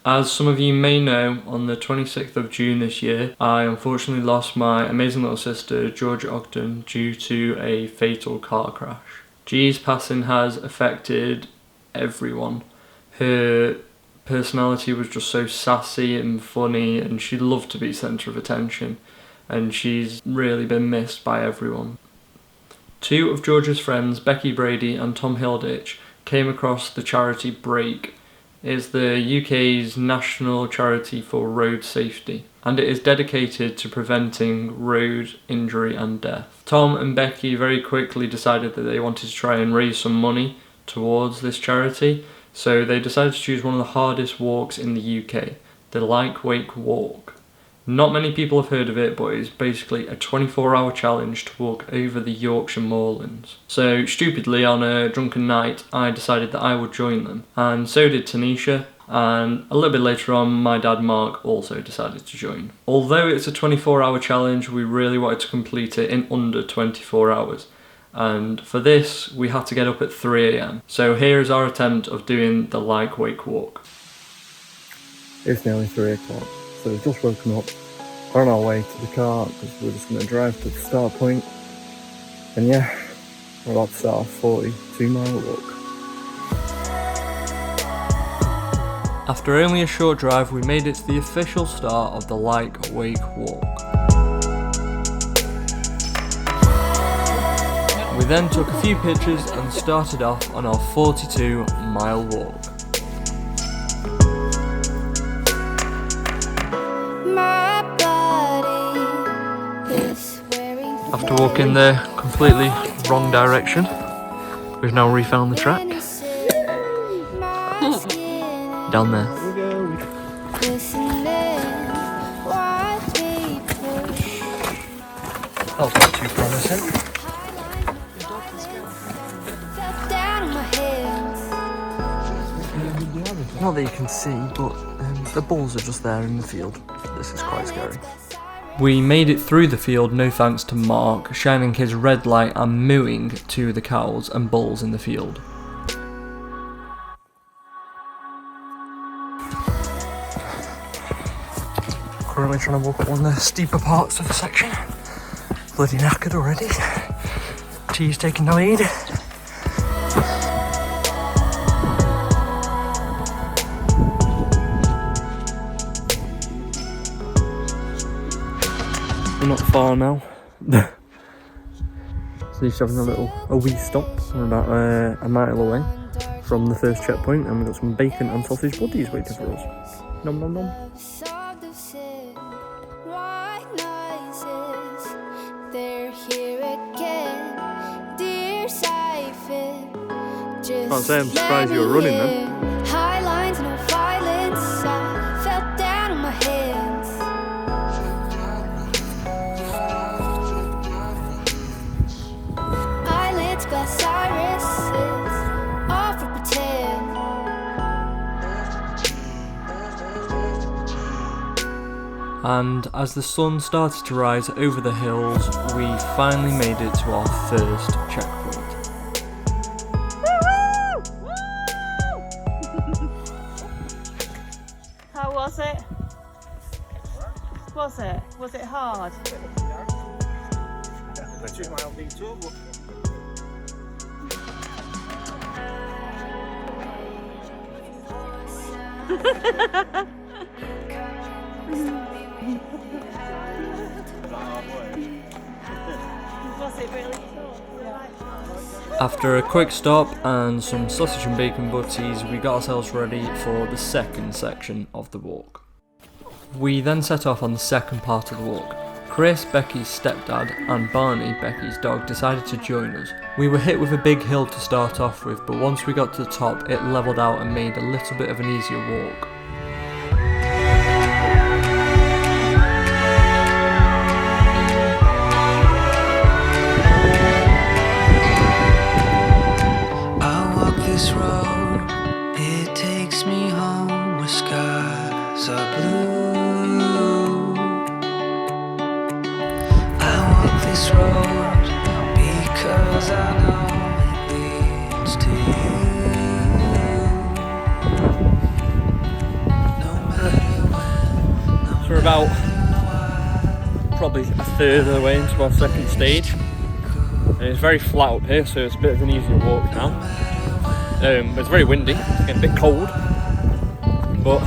As some of you may know, on the 26th of June this year, I unfortunately lost my amazing little sister, Georgia Ogden, due to a fatal car crash. G's passing has affected everyone. Her personality was just so sassy and funny, and she loved to be centre of attention, and she's really been missed by everyone. Two of Georgia's friends, Becky Brady and Tom Hilditch, came across the charity Break. It is the UK's national charity for road safety, and it is dedicated to preventing road injury and death. Tom and Becky very quickly decided that they wanted to try and raise some money towards this charity, so they decided to choose one of the hardest walks in the UK, the Lyke Wake Walk. Not many people have heard of it, but it's basically a 24-hour challenge to walk over the Yorkshire moorlands. So stupidly, on a drunken night, I decided that I would join them, and so did Tanisha, and a little bit later on my dad Mark also decided to join. Although it's a 24-hour challenge, we really wanted to complete it in under 24 hours, and for this we had to get up at 3 AM. So here is our attempt of doing the Lyke Wake Walk. It's nearly 3 o'clock. So we've just woken up, we're on our way to the car because we're just going to drive to the start point. And yeah, we're about to start our 42-mile walk. After only a short drive, we made it to the official start of the Lyke Wake Walk. We then took a few pictures and started off on our 42-mile walk. After walking the completely wrong direction, we've now refound the track. Down there. That was not too promising. Not that you can see, but the balls are just there in the field. This is quite scary. We made it through the field no thanks to Mark shining his red light and mooing to the cows and bulls in the field. Currently trying to walk up one of the steeper parts of the section. Bloody knackered already. T's taking the lead. We're not far now. So he's having a wee stop. We're about a mile away from the first checkpoint, and we've got some bacon and sausage buddies waiting for us. Nom nom nom. Can't say I'm surprised you were running then. And as the sun started to rise over the hills, we finally made it to our first checkpoint. How was it? Was it hard? Was it really cool? After a quick stop and some sausage and bacon butties, we got ourselves ready for the second section of the walk. We then set off on the second part of the walk. Chris, Becky's stepdad, and Barney, Becky's dog, decided to join us. We were hit with a big hill to start off with, but once we got to the top, it levelled out and made a little bit of an easier walk. This road, it takes me home where skies are blue. I walk this road because I know it leads to you. No We're about probably a third of the way into our second stage. And it's very flat up here, so it's a bit of an easier walk now. But it's very windy, it's getting a bit cold. But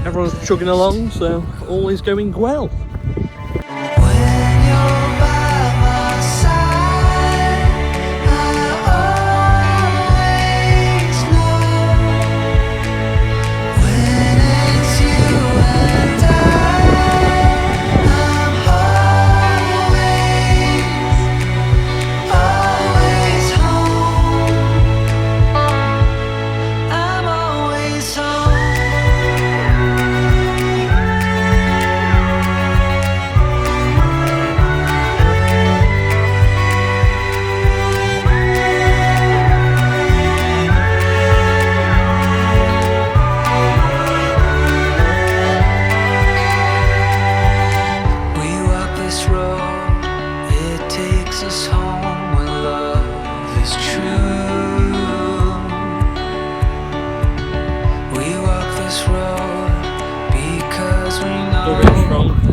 everyone's chugging along, so all is going well.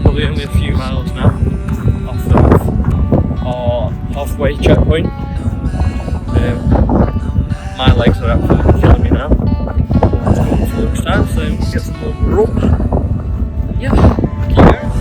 Probably only a few miles now off of our halfway checkpoint. My legs are absolutely killing me now. It's going to lunchtime, so get some more grub. Yeah, keep going.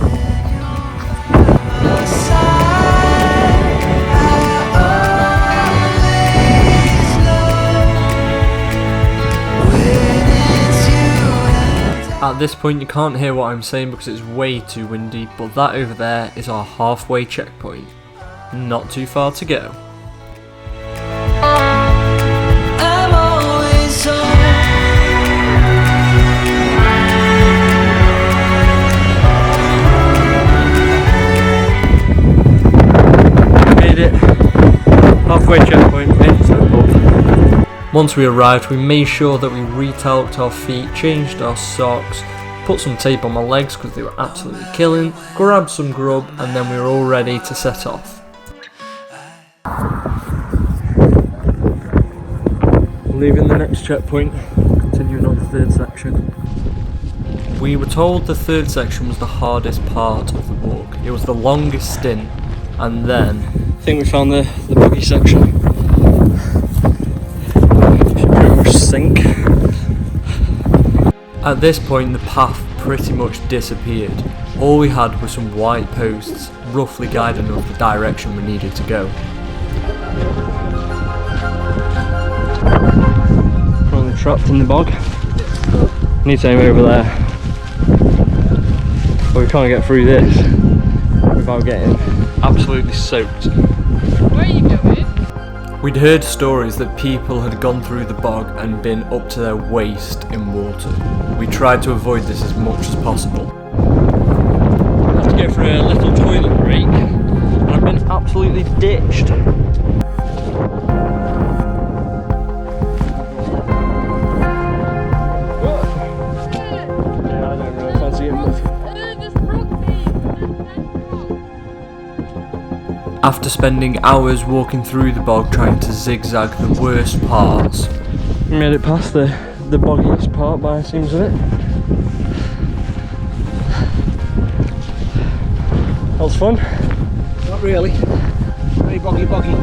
At this point you can't hear what I'm saying because it's way too windy, but that over there is our halfway checkpoint. Not too far to go. I'm always Made it. Halfway checkpoint, made it to the pub. Once we arrived, we made sure that we re-talced our feet, changed our socks, put some tape on my legs because they were absolutely killing, grabbed some grub, and then we were all ready to set off. Leaving the next checkpoint, continuing on the third section. We were told the third section was the hardest part of the walk. It was the longest stint, and then I think we found the buggy section. Pretty much sink. at this point the path pretty much disappeared. All we had were some white posts, roughly guiding us the direction we needed to go. Currently trapped in the bog. Need to aim over there. But we can't get through this without getting absolutely soaked. Where are you going? We'd heard stories that people had gone through the bog and been up to their waist in water. We tried to avoid this as much as possible. I had to go for a little toilet break and I've been absolutely ditched. After spending hours walking through the bog trying to zigzag the worst parts, We made it past the boggiest part by the seams of it. That was fun. Not really. Very boggy.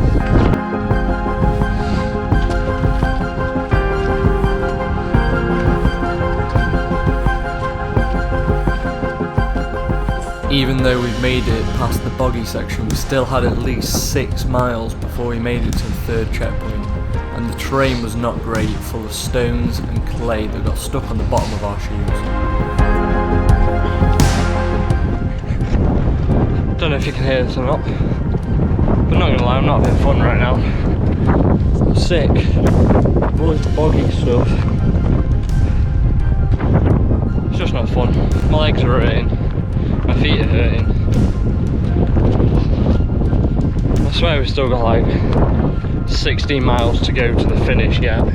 even though we've made it past the boggy section, we still had at least 6 miles before we made it to the third checkpoint, and the terrain was not great, full of stones and clay that got stuck on the bottom of our shoes. Don't know if you can hear this or not, but not gonna lie, I'm not having fun right now. I'm sick. All this boggy stuff. It's just not fun. My legs are hurting. My feet are hurting. I swear we've still got like 16 miles to go to the finish yet.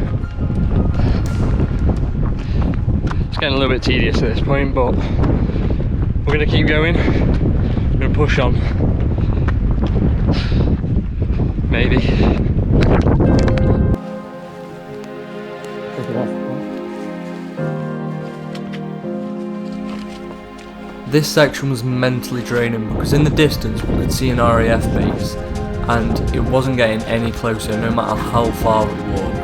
It's getting a little bit tedious at this point, but we're going to keep going. We're going to push on. Maybe. This section was mentally draining because in the distance we could see an RAF base and it wasn't getting any closer no matter how far we walked.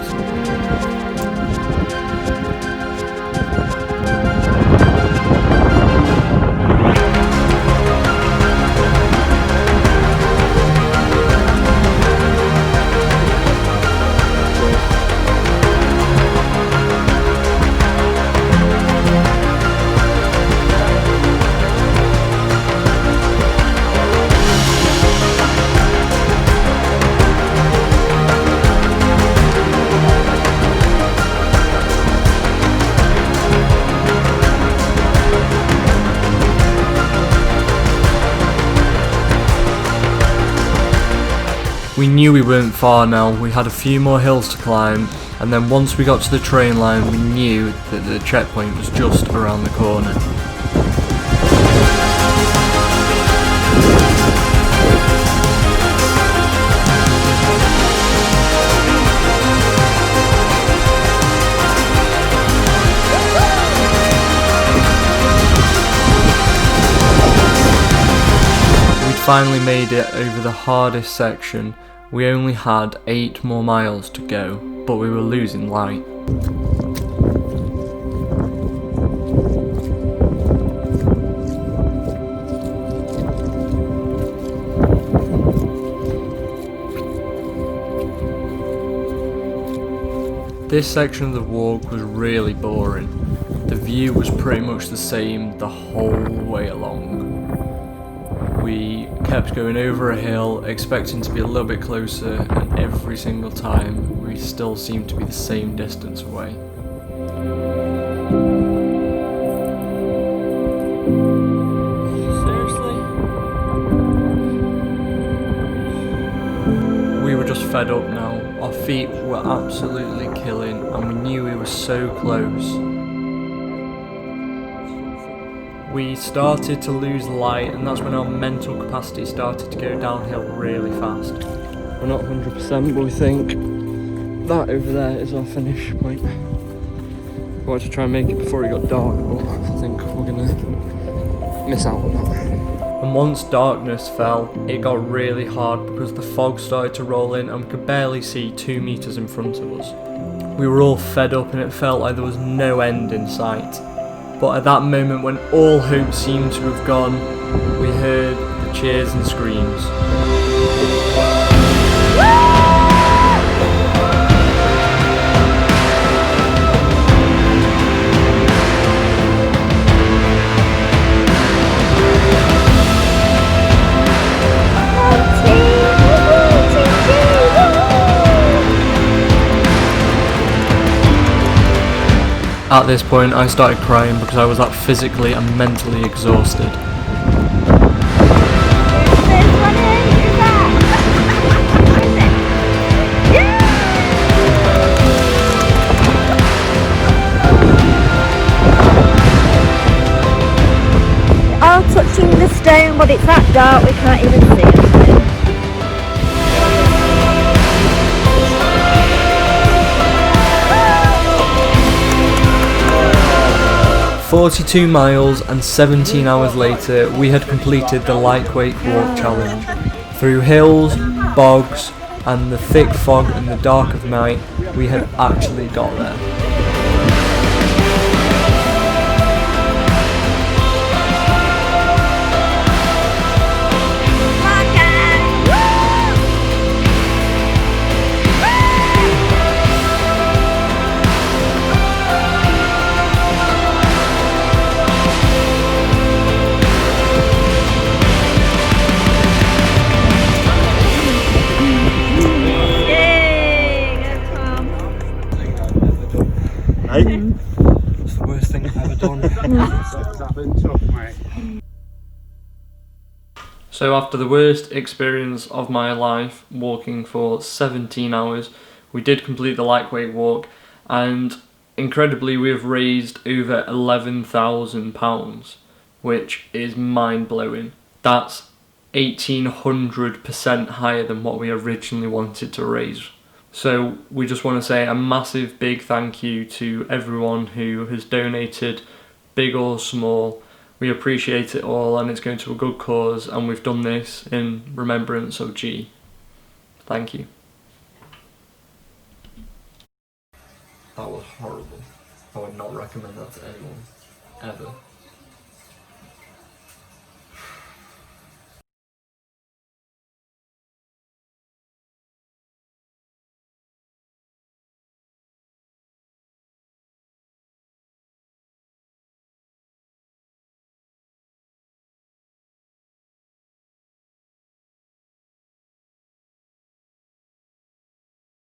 We knew we weren't far now, we had a few more hills to climb, and then once we got to the train line we knew that the checkpoint was just around the corner. We'd finally made it over the hardest section. We only had 8 more miles to go, but we were losing light. This section of the walk was really boring. The view was pretty much the same the whole way along. We kept going over a hill, expecting to be a little bit closer, and every single time we still seemed to be the same distance away. Seriously? We were just fed up now. Our feet were absolutely killing, and we knew we were so close. We started to lose light, and that's when our mental capacity started to go downhill really fast. We're not 100%, but we think that over there is our finish point. We wanted to try and make it before it got dark, but I think we're gonna miss out on that. And once darkness fell, it got really hard because the fog started to roll in and we could barely see 2 meters in front of us. We were all fed up and it felt like there was no end in sight. But at that moment when all hope seemed to have gone, we heard the cheers and screams. At this point I started crying because I was that physically and mentally exhausted. We're all touching the stone, but it's that dark we can't even see it. 42 miles and 17 hours later, we had completed the Lyke Wake Walk challenge. Through hills, bogs, and the thick fog and the dark of night, we had actually got there. It's the worst thing I've ever done. So after the worst experience of my life, walking for 17 hours, we did complete the Lyke Wake Walk, and incredibly we have raised over £11,000, which is mind-blowing. That's 1800% higher than what we originally wanted to raise. So we just want to say a massive big thank you to everyone who has donated, big or small. We appreciate it all, and it's going to a good cause, and we've done this in remembrance of G. Thank you. That was horrible. I would not recommend that to anyone, ever.